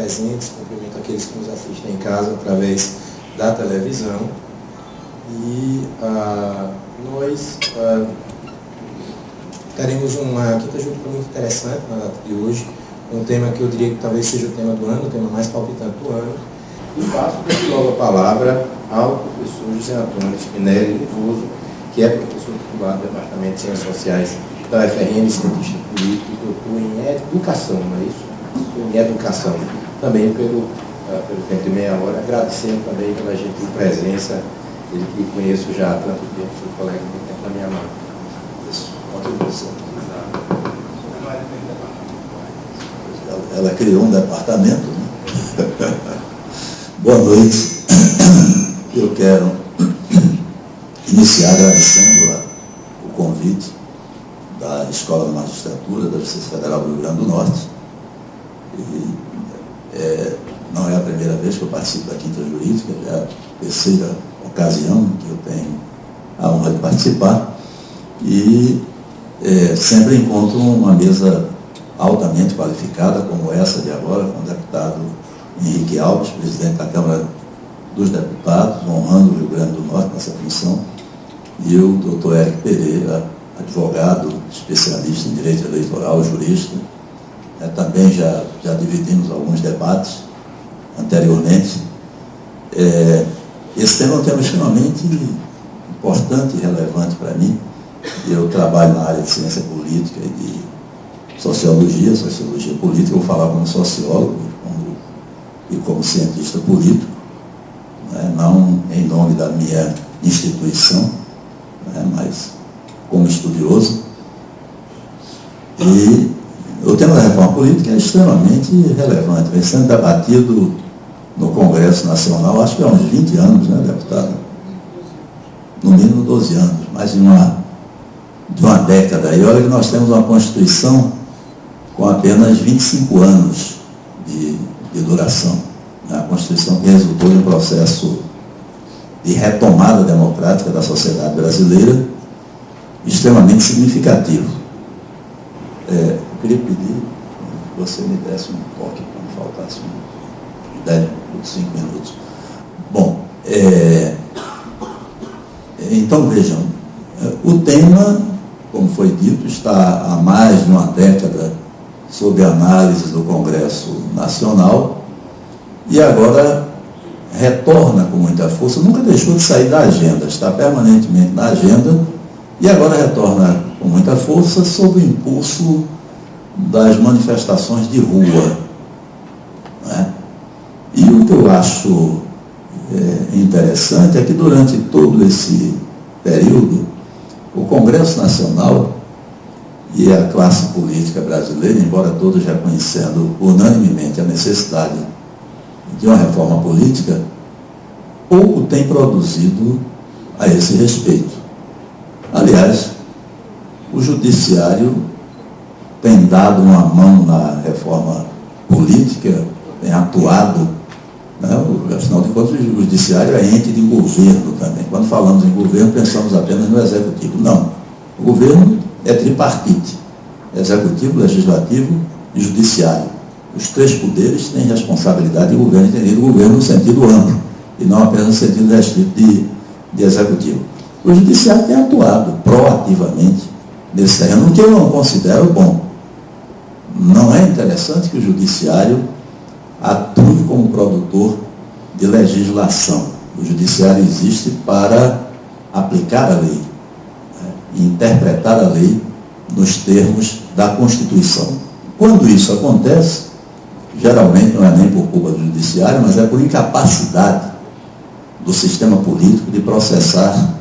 presentes, cumprimento aqueles que nos assistem em casa através da televisão. E nós teremos uma quinta junta muito interessante na data de hoje, um tema que eu diria que talvez seja o tema do ano, o tema mais palpitante do ano. E passo logo a palavra ao professor José Antônio Spinelli Livoso, que é professor titular do Departamento de Ciências Sociais da UFRN, cientista político, doutor em educação, não é isso? Em educação. Também pelo tempo de meia hora, agradecendo também pela gentil presença, ele que conheço já há tanto tempo, foi colega muito tempo na minha mão. Contribuição. Ela criou um departamento, né? Boa noite. Eu quero iniciar agradecendo o convite da Escola da Magistratura da Justiça Federal do Rio Grande do Norte. Não é a primeira vez que eu participo da Quinta Jurídica, é a terceira ocasião que eu tenho a honra de participar. E sempre encontro uma mesa altamente qualificada, como essa de agora, com o deputado Henrique Alves, presidente da Câmara dos Deputados, honrando o Rio Grande do Norte nessa função, e o doutor Érico Pereira, advogado, especialista em direito eleitoral, jurista. Também já dividimos alguns debates anteriormente. Esse tema é um tema extremamente importante e relevante para mim. Eu trabalho na área de ciência política e de sociologia política. Eu vou falar como sociólogo e como cientista político, né? Não em nome da minha instituição, né? Mas como estudioso. E o tema da reforma política é extremamente relevante, vem sendo debatido no Congresso Nacional, acho que há uns 20 anos, né, deputado? No mínimo 12 anos, mais de uma década. E olha que nós temos uma Constituição com apenas 25 anos de duração. A Constituição que resultou em um processo de retomada democrática da sociedade brasileira extremamente significativo. Eu queria pedir que você me desse um toque quando faltasse 10 minutos, 5 minutos. Bom, então vejam, o tema, como foi dito, está há mais de uma década sob análise do Congresso Nacional e agora retorna com muita força, nunca deixou de sair da agenda, está permanentemente na agenda e agora retorna com muita força sob o impulso das manifestações de rua, né? E o que eu acho interessante é que durante todo esse período, o Congresso Nacional e a classe política brasileira, embora todos reconhecendo unanimemente a necessidade de uma reforma política, pouco tem produzido a esse respeito. Aliás, o Judiciário tem dado uma mão na reforma política, tem atuado, né? Afinal de contas, o Judiciário é ente de governo também. Quando falamos em governo, pensamos apenas no Executivo. Não. O governo é tripartite: Executivo, Legislativo e Judiciário. Os três poderes têm responsabilidade de governo, entendido governo no sentido amplo, e não apenas no sentido restrito de Executivo. O Judiciário tem atuado proativamente nesse terreno, o que eu não considero bom. Não é interessante que o Judiciário atue como produtor de legislação. O Judiciário existe para aplicar a lei, né, e interpretar a lei nos termos da Constituição. Quando isso acontece, geralmente não é nem por culpa do Judiciário, mas é por incapacidade do sistema político de processar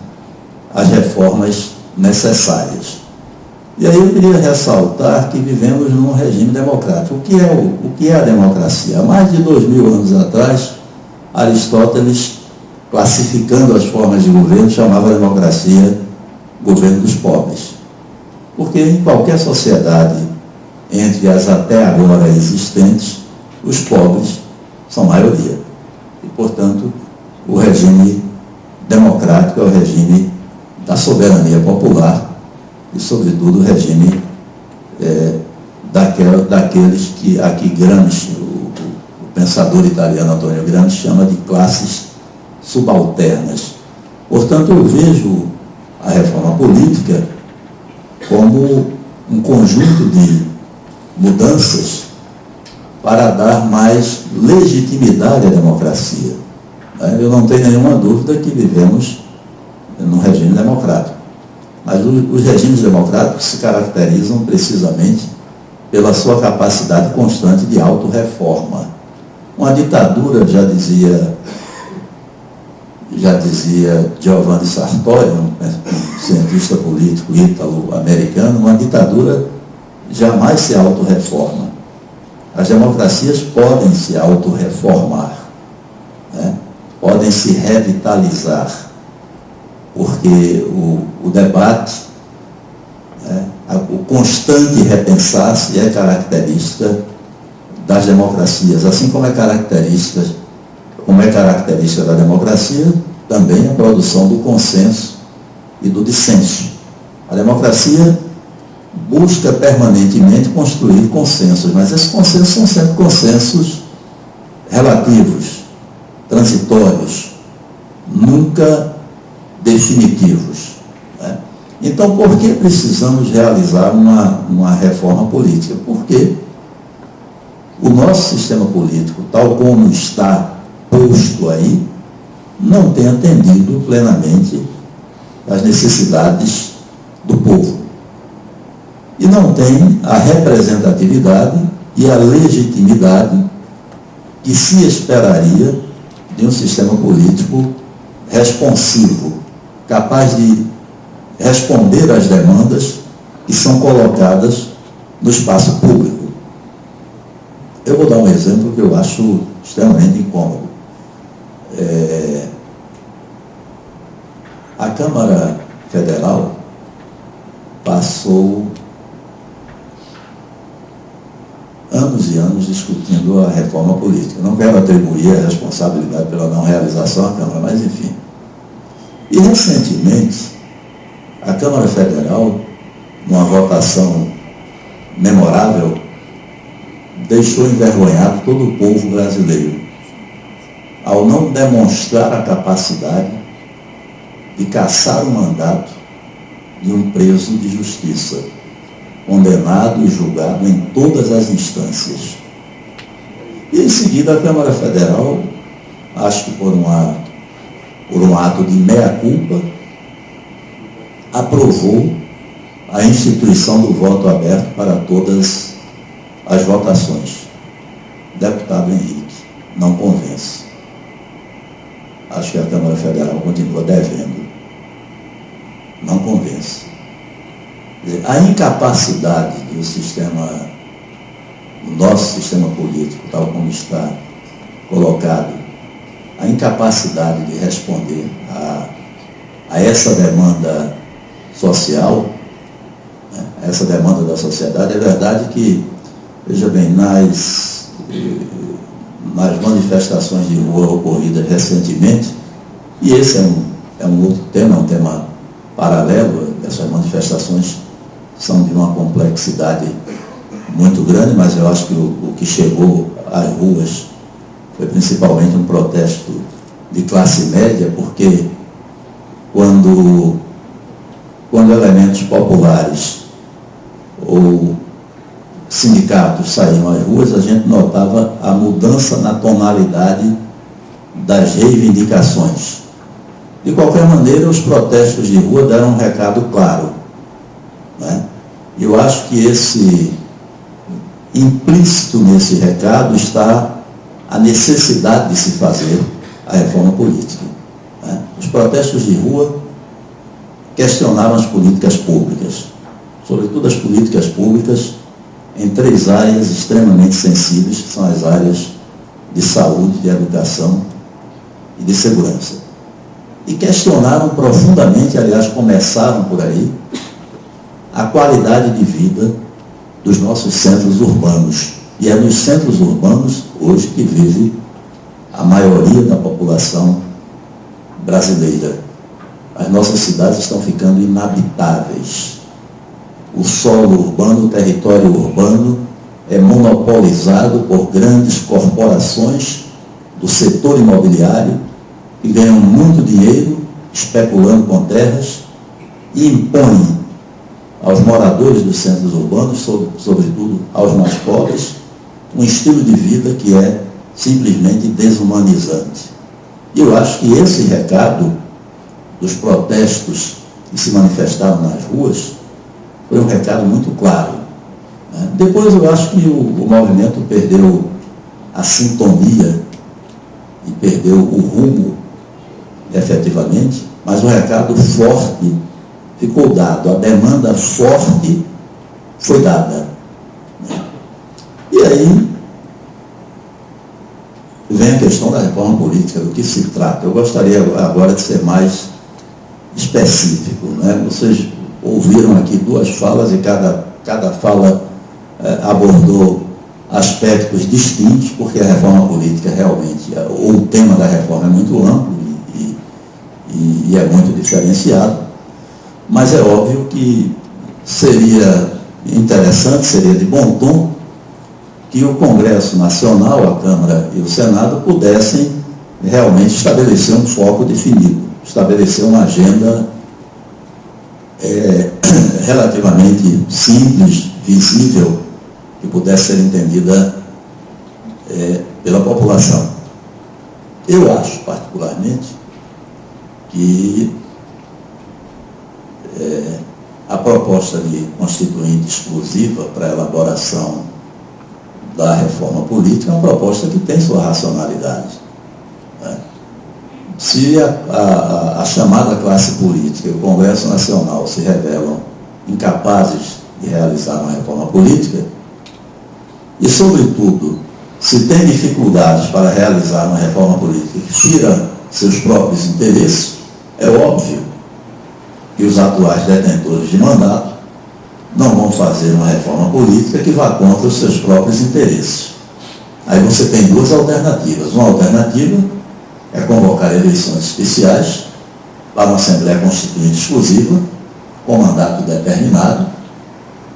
as reformas necessárias. E aí eu queria ressaltar que vivemos num regime democrático. O que é a democracia? Há mais de 2000 anos atrás, Aristóteles, classificando as formas de governo, chamava a democracia governo dos pobres. Porque em qualquer sociedade, entre as até agora existentes, os pobres são maioria. E, portanto, o regime democrático é o regime da soberania popular e, sobretudo, o regime daqueles que aqui Gramsci, o pensador italiano Antonio Gramsci chama de classes subalternas. Portanto, eu vejo a reforma política como um conjunto de mudanças para dar mais legitimidade à democracia. Eu não tenho nenhuma dúvida que vivemos num regime democrático, mas os regimes democráticos se caracterizam precisamente pela sua capacidade constante de autorreforma. Uma ditadura, já dizia Giovanni Sartori, um cientista político ítalo-americano, uma ditadura jamais se autorreforma. As democracias podem se autorreformar, né? Podem se revitalizar, porque o debate, né, o constante repensar-se é característica das democracias, assim como é característica da democracia, também a produção do consenso e do dissenso. A democracia busca permanentemente construir consensos, mas esses consensos são sempre consensos relativos, transitórios, nunca definitivos, né? Então, por que precisamos realizar uma reforma política? Porque o nosso sistema político, tal como está posto aí, não tem atendido plenamente às necessidades do povo. E não tem a representatividade e a legitimidade que se esperaria de um sistema político responsivo, capaz de responder às demandas que são colocadas no espaço público. Eu vou dar um exemplo que eu acho extremamente incômodo. A Câmara Federal passou anos e anos discutindo a reforma política. Não quero atribuir a responsabilidade pela não realização à Câmara, mas enfim. E recentemente, a Câmara Federal, numa votação memorável, deixou envergonhado todo o povo brasileiro, ao não demonstrar a capacidade de cassar o mandato de um preso de justiça, condenado e julgado em todas as instâncias. E em seguida a Câmara Federal, acho que por um ato de meia-culpa, aprovou a instituição do voto aberto para todas as votações. Deputado Henrique, não convence. Acho que a Câmara Federal continua devendo. Não convence. A incapacidade do nosso sistema político, tal como está colocado, a incapacidade de responder a essa demanda social, né, essa demanda da sociedade, é verdade que, veja bem, nas manifestações de rua ocorridas recentemente, e esse é um outro tema, é um tema paralelo, essas manifestações são de uma complexidade muito grande, mas eu acho que o que chegou às ruas foi principalmente um protesto de classe média, porque quando elementos populares ou sindicatos saíam às ruas, a gente notava a mudança na tonalidade das reivindicações. De qualquer maneira, os protestos de rua deram um recado claro, né? Eu acho que implícito nesse recado está a necessidade de se fazer a reforma política, né? Os protestos de rua questionaram as políticas públicas, sobretudo as políticas públicas em três áreas extremamente sensíveis, que são as áreas de saúde, de educação e de segurança. E questionaram profundamente, aliás, começaram por aí, a qualidade de vida dos nossos centros urbanos. E é nos centros urbanos, hoje, que vive a maioria da população brasileira. As nossas cidades estão ficando inabitáveis. O solo urbano, o território urbano é monopolizado por grandes corporações do setor imobiliário que ganham muito dinheiro especulando com terras e impõem aos moradores dos centros urbanos, sobretudo aos mais pobres, um estilo de vida que é simplesmente desumanizante. E eu acho que esse recado dos protestos que se manifestaram nas ruas foi um recado muito claro. Né? Depois eu acho que o movimento perdeu a sintonia e perdeu o rumo, efetivamente, mas o recado forte ficou dado, a demanda forte foi dada. Né? E aí vem a questão da reforma política, do que se trata. Eu gostaria agora de ser mais específico. Né? Vocês ouviram aqui duas falas e cada fala abordou aspectos distintos, porque a reforma política realmente, ou o tema da reforma é muito amplo e é muito diferenciado, mas é óbvio que seria interessante, seria de bom tom, que o Congresso Nacional, a Câmara e o Senado pudessem realmente estabelecer um foco definido, estabelecer uma agenda relativamente simples, visível, que pudesse ser entendida pela população. Eu acho, particularmente, que a proposta de constituinte exclusiva para a elaboração da reforma política é uma proposta que tem sua racionalidade. Né? Se a chamada classe política e o Congresso Nacional se revelam incapazes de realizar uma reforma política, e, sobretudo, se tem dificuldades para realizar uma reforma política que fira seus próprios interesses, é óbvio que os atuais detentores de mandato não vão fazer uma reforma política que vá contra os seus próprios interesses. Aí você tem duas alternativas. Uma alternativa é convocar eleições especiais para uma Assembleia Constituinte exclusiva, com mandato determinado,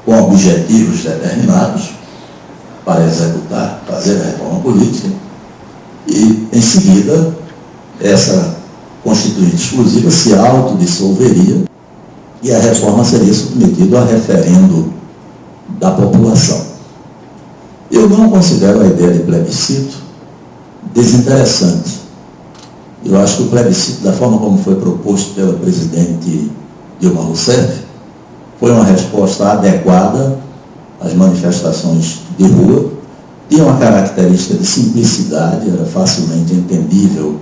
com objetivos determinados, para executar, fazer a reforma política, e, em seguida, essa Constituinte exclusiva se autodissolveria e a reforma seria submetida a referendo da população. Eu não considero a ideia de plebiscito desinteressante. Eu acho que o plebiscito, da forma como foi proposto pela presidente Dilma Rousseff, foi uma resposta adequada às manifestações de rua, tinha uma característica de simplicidade, era facilmente entendível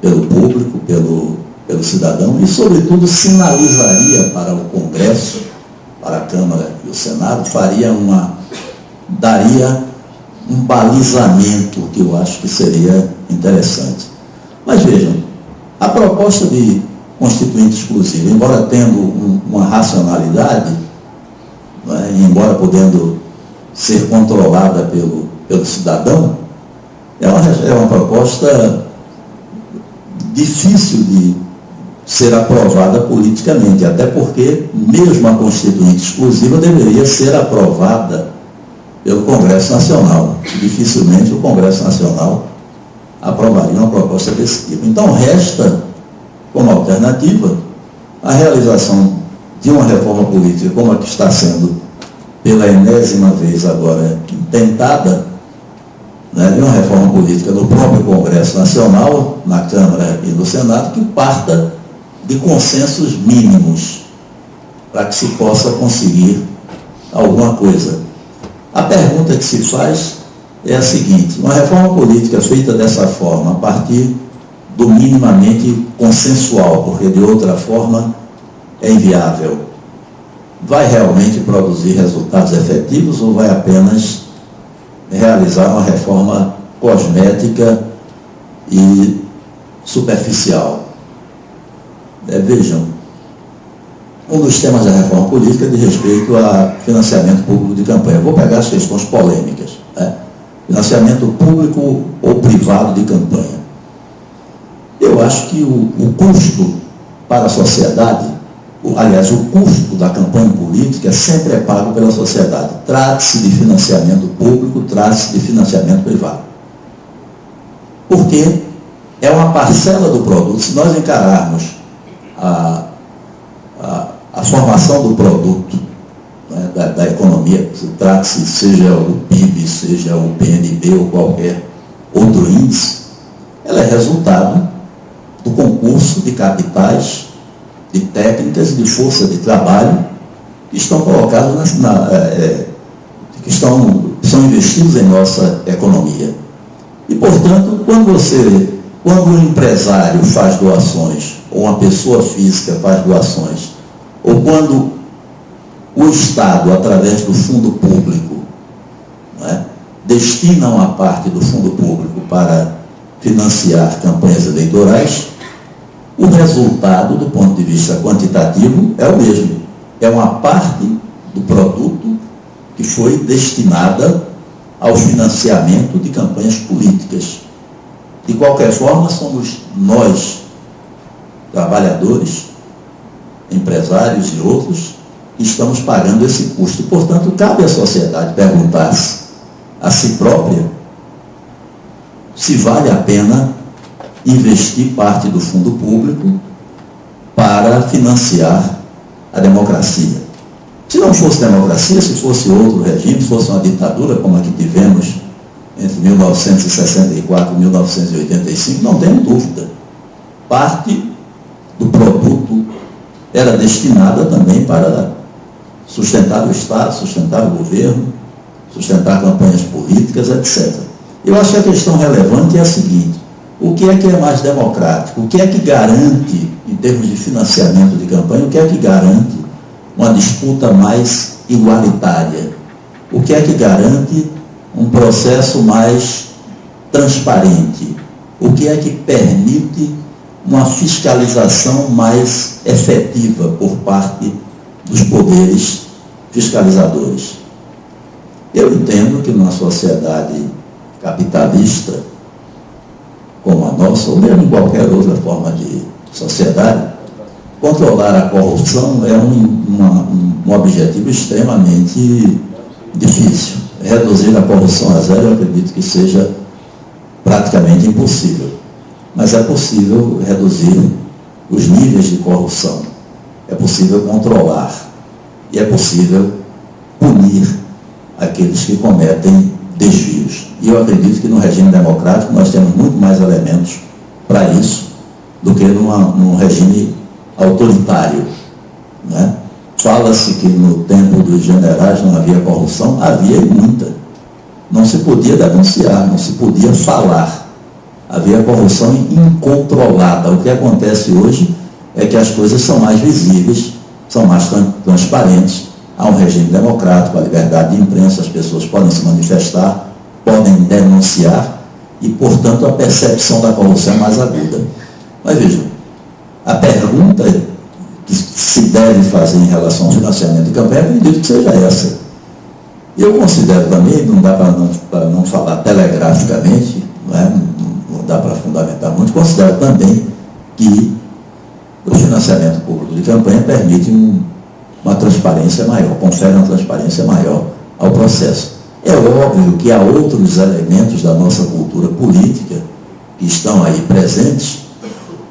pelo público, pelo cidadão, e, sobretudo, sinalizaria para o Congresso, para a Câmara e o Senado, daria um balizamento que eu acho que seria interessante. Mas vejam, a proposta de constituinte exclusiva, embora tendo uma racionalidade, né, embora podendo ser controlada pelo cidadão, é uma proposta difícil de ser aprovada politicamente, até porque mesmo a Constituinte exclusiva deveria ser aprovada pelo Congresso Nacional. Dificilmente o Congresso Nacional aprovaria uma proposta desse tipo. Então resta, como alternativa, a realização de uma reforma política como a que está sendo pela enésima vez agora tentada, né, de uma reforma política no próprio Congresso Nacional, na Câmara e no Senado, que parta de consensos mínimos para que se possa conseguir alguma coisa. A pergunta que se faz é a seguinte: uma reforma política feita dessa forma, a partir do minimamente consensual, porque de outra forma é inviável, vai realmente produzir resultados efetivos ou vai apenas realizar uma reforma cosmética e superficial? Vejam, um dos temas da reforma política diz respeito a financiamento público de campanha. Eu vou pegar as questões polêmicas. Né? Financiamento público ou privado de campanha. Eu acho que o custo para a sociedade, aliás, o custo da campanha política sempre é pago pela sociedade. Trate-se de financiamento público, trate-se de financiamento privado. Porque é uma parcela do produto. Se nós encararmos a formação do produto, né, da economia, se trate-se, seja o PIB, seja o PNB ou qualquer outro índice, ela é resultado do concurso de capitais, de técnicas e de força de trabalho que estão colocados que são investidos em nossa economia. E, portanto, quando um empresário faz doações, ou uma pessoa física faz doações, ou quando o Estado, através do fundo público, né, destina uma parte do fundo público para financiar campanhas eleitorais, o resultado, do ponto de vista quantitativo, é o mesmo. É uma parte do produto que foi destinada ao financiamento de campanhas políticas. De qualquer forma, somos nós, trabalhadores, empresários e outros, que estamos pagando esse custo. E, portanto, cabe à sociedade perguntar-se a si própria se vale a pena investir parte do fundo público para financiar a democracia. Se não fosse democracia, se fosse outro regime, se fosse uma ditadura como a que tivemos entre 1964 e 1985, não tenho dúvida. Parte do produto era destinada também para sustentar o Estado, sustentar o governo, sustentar campanhas políticas, etc. Eu acho que a questão relevante é a seguinte: o que é mais democrático? O que é que garante, em termos de financiamento de campanha, o que é que garante uma disputa mais igualitária? O que é que garante um processo mais transparente? O que é que permite uma fiscalização mais efetiva por parte dos poderes fiscalizadores? Eu entendo que numa sociedade capitalista como a nossa, ou mesmo em qualquer outra forma de sociedade, controlar a corrupção é um objetivo extremamente difícil. Reduzir a corrupção a zero, eu acredito que seja praticamente impossível. Mas é possível reduzir os níveis de corrupção. É possível controlar. E é possível punir aqueles que cometem desvios. E eu acredito que no regime democrático nós temos muito mais elementos para isso do que num regime autoritário, né? Fala-se que no tempo dos generais não havia corrupção, havia e muita. Não se podia denunciar, não se podia falar. Havia corrupção incontrolada. O que acontece hoje é que as coisas são mais visíveis, são mais transparentes. Há um regime democrático, a liberdade de imprensa, as pessoas podem se manifestar, podem denunciar e, portanto, a percepção da corrupção é mais aguda. Mas vejam, a pergunta que se deve fazer em relação ao financiamento de campanha, eu acredito que seja essa. Eu considero também, não dá para não falar telegraficamente, não dá para fundamentar muito, considero também que o financiamento público de campanha permite uma transparência maior, confere uma transparência maior ao processo. É óbvio que há outros elementos da nossa cultura política que estão aí presentes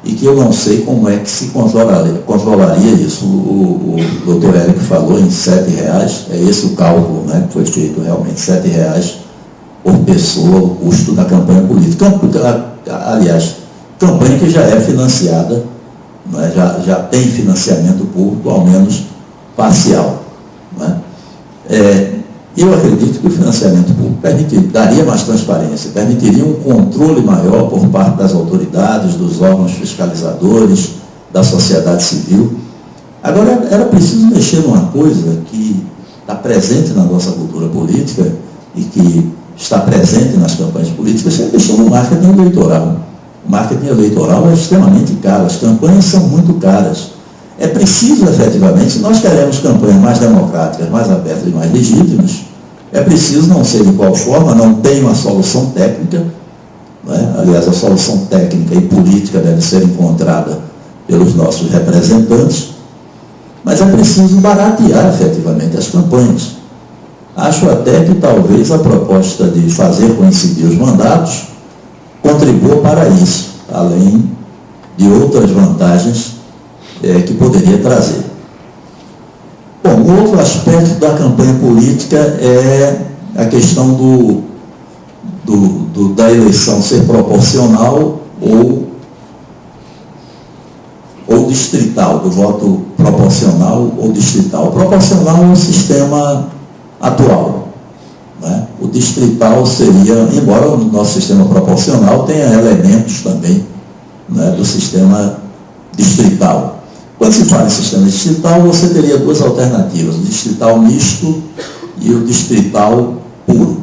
e que eu não sei como é que se controlaria isso. O doutor Érico falou em R$7, é esse o cálculo, né, que foi feito realmente, R$7 por pessoa, o custo da campanha política. Aliás, campanha que já é financiada, né, já tem financiamento público, ao menos parcial. Né? Eu acredito que o financiamento público daria mais transparência, permitiria um controle maior por parte das autoridades, dos órgãos fiscalizadores, da sociedade civil. Agora, era preciso mexer numa coisa que está presente na nossa cultura política e que está presente nas campanhas políticas, que é a questão do marketing eleitoral. O marketing eleitoral é extremamente caro, as campanhas são muito caras. É preciso, efetivamente, se nós queremos campanhas mais democráticas, mais abertas e mais legítimas, é preciso, não sei de qual forma, não tem uma solução técnica, né? Aliás, a solução técnica e política deve ser encontrada pelos nossos representantes, mas é preciso baratear efetivamente as campanhas. Acho até que talvez a proposta de fazer coincidir os mandatos contribua para isso, além de outras vantagens que poderia trazer. Bom, o outro aspecto da campanha política é a questão da eleição ser proporcional ou distrital, do voto proporcional ou distrital. O proporcional é o sistema atual, né? O distrital seria, embora o nosso sistema proporcional tenha elementos também, né, do sistema distrital. Quando se fala em sistema distrital, você teria duas alternativas, o distrital misto e o distrital puro,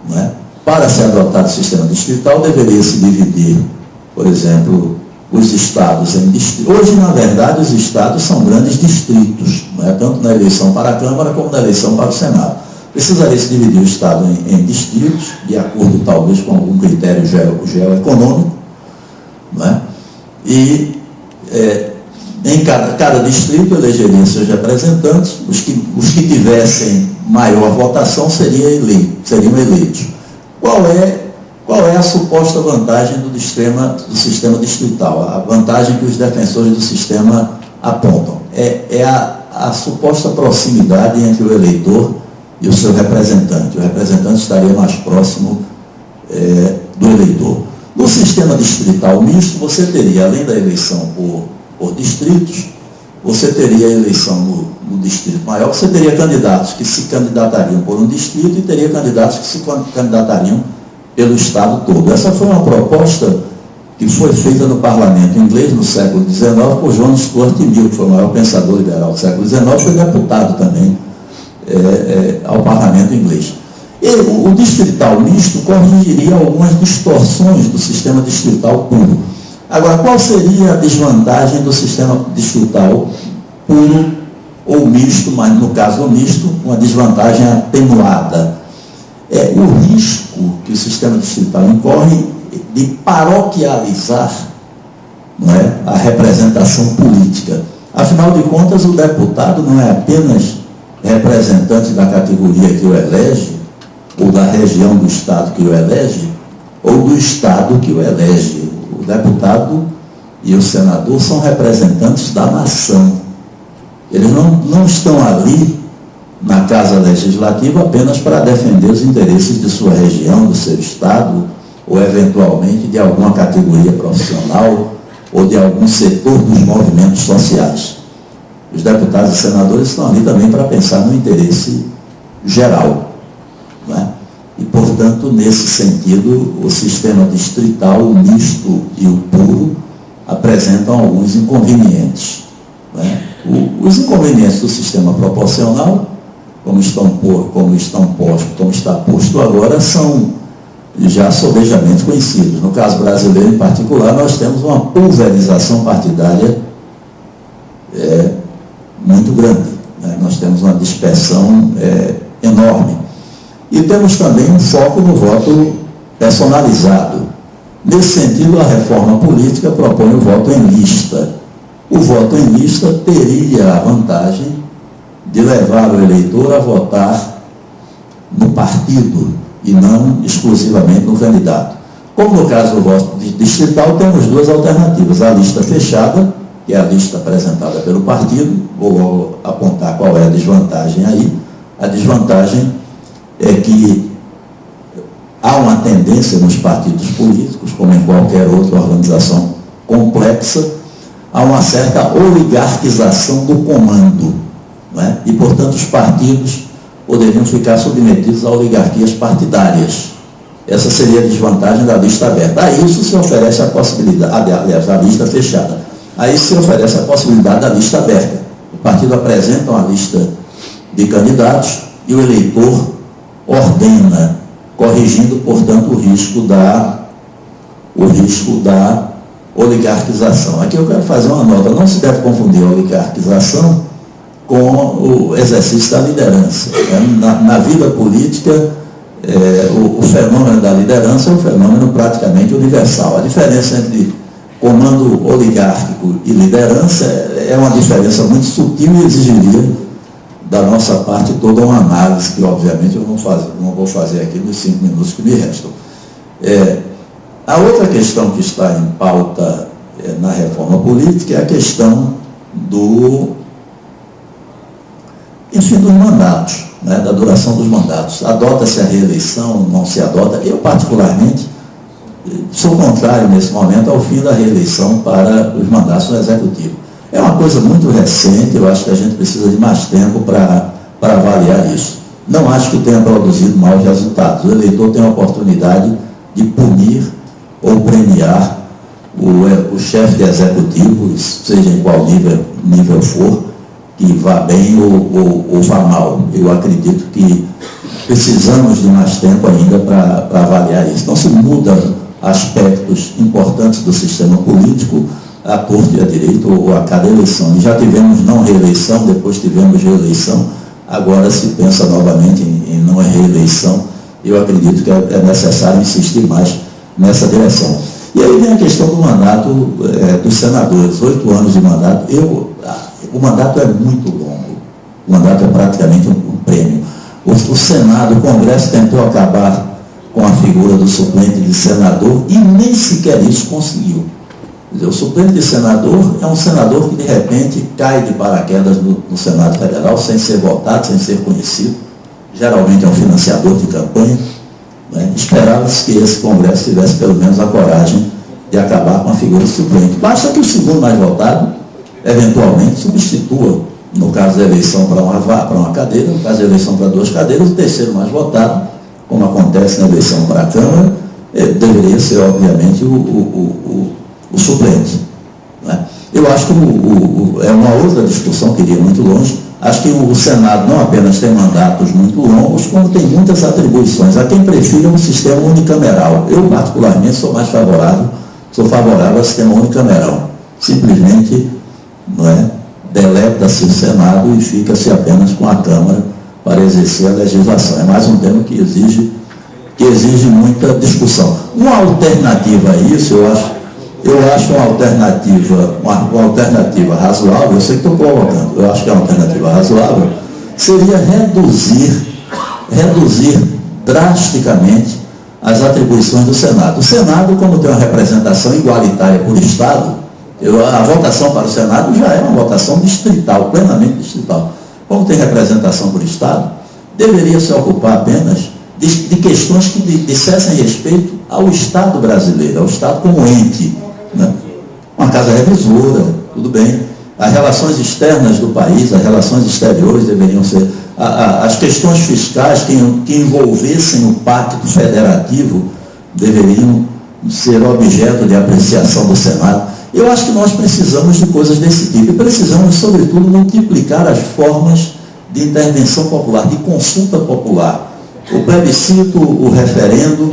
né? Para se adotar o sistema distrital, deveria se dividir, por exemplo, os estados em distritos. Hoje, na verdade, os estados são grandes distritos, né? Tanto na eleição para a Câmara como na eleição para o Senado. Precisaria se dividir o estado em distritos, de acordo talvez com algum critério geoeconômico, né? E em cada distrito elegeria seus representantes, os que tivessem maior votação seriam eleitos. Qual é a suposta vantagem do sistema distrital? A vantagem que os defensores do sistema apontam é a suposta proximidade entre o eleitor e o seu representante. O representante estaria mais próximo do eleitor. No sistema distrital misto, você teria, além da eleição por distritos, você teria a eleição no distrito maior, você teria candidatos que se candidatariam por um distrito e teria candidatos que se candidatariam pelo Estado todo. Essa foi uma proposta que foi feita no parlamento inglês no século XIX por John Stuart Mill, que foi o maior pensador liberal do século XIX, foi deputado também ao parlamento inglês. E o distrital misto corrigiria algumas distorções do sistema distrital puro. Agora, qual seria a desvantagem do sistema distrital puro ou misto, mas no caso do misto, uma desvantagem atenuada? O risco que o sistema distrital incorre de paroquializar, não é, a representação política. Afinal de contas, o deputado não é apenas representante da categoria que o elege, ou da região do Estado que o elege, ou do Estado que o elege. O deputado e o senador são representantes da nação. Eles não estão ali na Casa Legislativa apenas para defender os interesses de sua região, do seu Estado, ou eventualmente de alguma categoria profissional ou de algum setor dos movimentos sociais. Os deputados e senadores estão ali também para pensar no interesse geral, não é? E, portanto, nesse sentido, o sistema distrital, o misto e o puro apresentam alguns inconvenientes, não é? Os inconvenientes do sistema proporcional, como está posto agora, são já sobejamente conhecidos. No caso brasileiro, em particular, nós temos uma pulverização partidária muito grande, né? Nós temos uma dispersão enorme. E temos também um foco no voto personalizado. Nesse sentido, a reforma política propõe o voto em lista. O voto em lista teria a vantagem de levar o eleitor a votar no partido e não exclusivamente no candidato. Como no caso do voto distrital, temos duas alternativas. A lista fechada, que é a lista apresentada pelo partido, vou logo apontar qual é a desvantagem aí. A desvantagem é que há uma tendência nos partidos políticos, como em qualquer outra organização complexa, a uma certa oligarquização do comando, não é? E, portanto, os partidos poderiam ficar submetidos a oligarquias partidárias. Essa seria a desvantagem da lista aberta. A isso se oferece a possibilidade, aliás, da lista fechada. A isso se oferece a possibilidade da lista aberta. O partido apresenta uma lista de candidatos e o eleitor ordena, corrigindo, portanto, o risco da oligarquização. Aqui eu quero fazer uma nota. Não se deve confundir a oligarquização com o exercício da liderança. Na vida política, o fenômeno da liderança é um fenômeno praticamente universal. A diferença entre comando oligárquico e liderança é uma diferença muito sutil e exigiria da nossa parte toda uma análise que, obviamente, eu não vou fazer aqui nos 5 minutos que me restam. A outra questão que está em pauta na reforma política é a questão dos mandatos, né, da duração dos mandatos. Adota-se a reeleição, não se adota. Eu, particularmente, sou contrário, nesse momento, ao fim da reeleição para os mandatos do Executivo. É uma coisa muito recente, eu acho que a gente precisa de mais tempo para avaliar isso. Não acho que tenha produzido maus resultados. O eleitor tem a oportunidade de punir ou premiar o chefe de executivo, seja em qual nível for, que vá bem ou vá mal. Eu acredito que precisamos de mais tempo ainda para avaliar isso. Não se muda aspectos importantes do sistema político à torta e à direita ou a cada eleição. E já tivemos não reeleição, depois tivemos reeleição, agora se pensa novamente em não reeleição. Eu acredito que é necessário insistir mais nessa direção. E aí vem a questão do mandato dos senadores, 8 anos de mandato. O mandato é muito longo, o mandato é praticamente um prêmio. O Senado, o Congresso tentou acabar com a figura do suplente de senador e nem sequer isso conseguiu. Quer dizer, o suplente de senador é um senador que de repente cai de paraquedas no Senado Federal sem ser votado, sem ser conhecido. Geralmente é um financiador de campanha. Né? Esperava-se que esse Congresso tivesse pelo menos a coragem de acabar com a figura do suplente. Basta que o segundo mais votado, eventualmente, substitua, no caso da eleição para uma cadeira, no caso da eleição para 2 cadeiras, o terceiro mais votado, como acontece na eleição para a Câmara, deveria ser, obviamente, o suplente. Né? Eu acho que é uma outra discussão que iria muito longe. Acho que o Senado não apenas tem mandatos muito longos, como tem muitas atribuições. Há quem prefira um sistema unicameral. Eu, particularmente, sou favorável ao sistema unicameral. Simplesmente, deleta-se o Senado e fica-se apenas com a Câmara para exercer a legislação. É mais um tema que exige muita discussão. Uma alternativa a isso, eu acho uma alternativa razoável, eu sei que estou provocando, eu acho que uma alternativa razoável seria reduzir drasticamente as atribuições do Senado. O Senado, como tem uma representação igualitária por Estado, a votação para o Senado já é uma votação distrital, plenamente distrital. Como tem representação por Estado, deveria se ocupar apenas de questões que dissessem respeito ao Estado brasileiro, ao Estado como ente. Né? Uma casa revisora, tudo bem. As relações externas do país, as relações exteriores deveriam ser... As questões fiscais que envolvessem o pacto federativo deveriam ser objeto de apreciação do Senado. Eu acho que nós precisamos de coisas desse tipo. E precisamos, sobretudo, multiplicar as formas de intervenção popular, de consulta popular. O plebiscito, o referendo.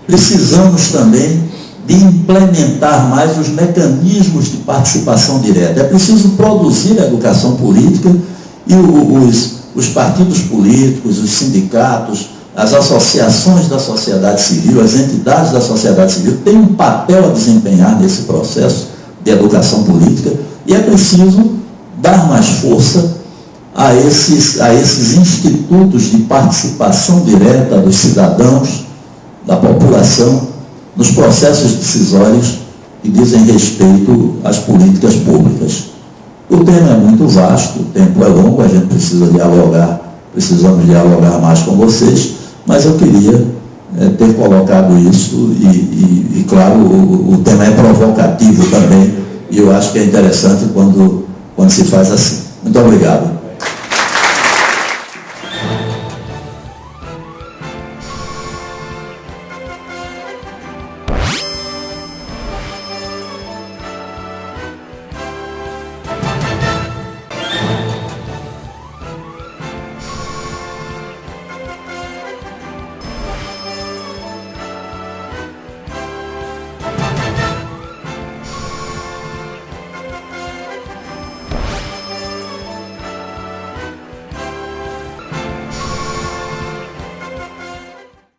Precisamos também de implementar mais os mecanismos de participação direta. É preciso produzir a educação política e os partidos políticos, os sindicatos, as associações da sociedade civil, as entidades da sociedade civil têm um papel a desempenhar nesse processo de educação política e é preciso dar mais força a esses institutos de participação direta dos cidadãos, da população, nos processos decisórios que dizem respeito às políticas públicas. O tema é muito vasto, o tempo é longo, a gente precisamos dialogar mais com vocês, mas eu queria ter colocado isso e claro, o tema é provocativo também, e eu acho que é interessante quando se faz assim. Muito obrigado.